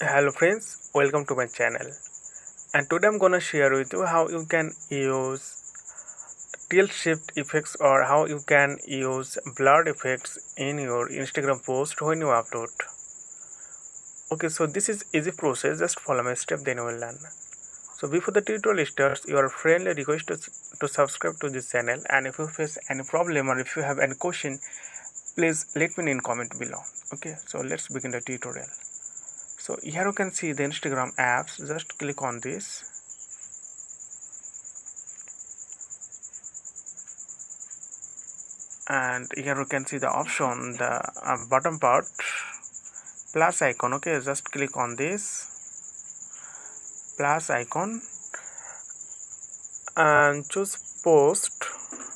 Hello friends, welcome to my channel. And today I'm gonna share with you how you can use tilt shift effects or how you can use blurred effects in your Instagram post when you upload. Okay, so this is easy process, just follow my step, then you will learn. So before the tutorial starts, your friendly request to subscribe to this channel, and if you face any problem or if you have any question, please let me know in comment below. Okay, so let's begin the tutorial. So here you can see the Instagram apps, just click on this. And here you can see the option, the bottom part plus icon. Okay, just click on this plus icon and choose post.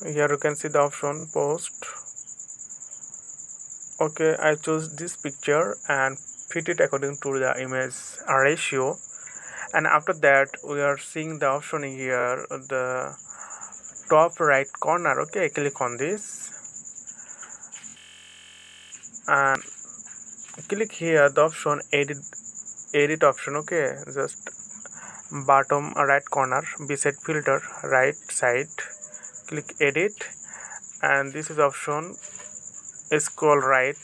Here you can see the option post. Okay, I choose this picture and fit it according to the image ratio. And after that we are seeing the option here, the top right corner. Okay, click on this and click here the option edit option. Okay, just bottom right corner beside filter right side, click edit, and this is option scroll right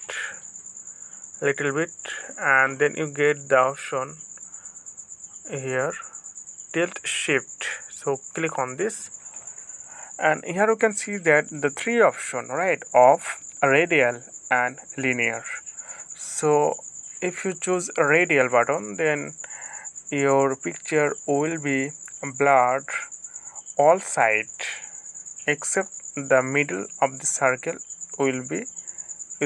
little bit, and then you get the option here tilt shift. So click on this, and here you can see that the three option, right, of radial and linear. So if you choose radial button, then your picture will be blurred all side except the middle of the circle will be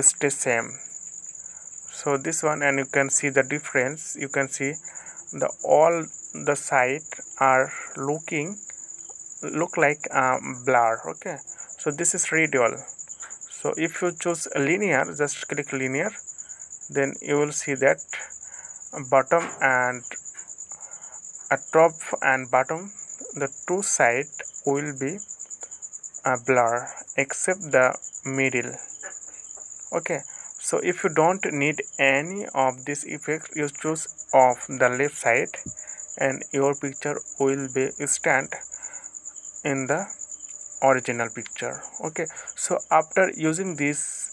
stay same. So this one, and you can see the difference. You can see the all the side are look like blur. Okay, so this is radial. So if you choose linear, just click linear, then you will see that bottom and top and bottom, the two side will be a blur except the middle. Okay, so if you don't need any of this effect, you choose off the left side and your picture will be stand in the original picture. Okay, so after using this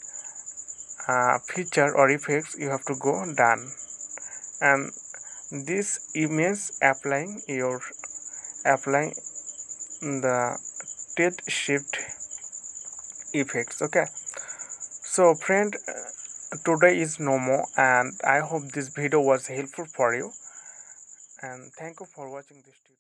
feature or effects, you have to go done, and this image applying the tilt shift effects. Okay, so friend, today is no more, and I hope this video was helpful for you, and thank you for watching this tutorial.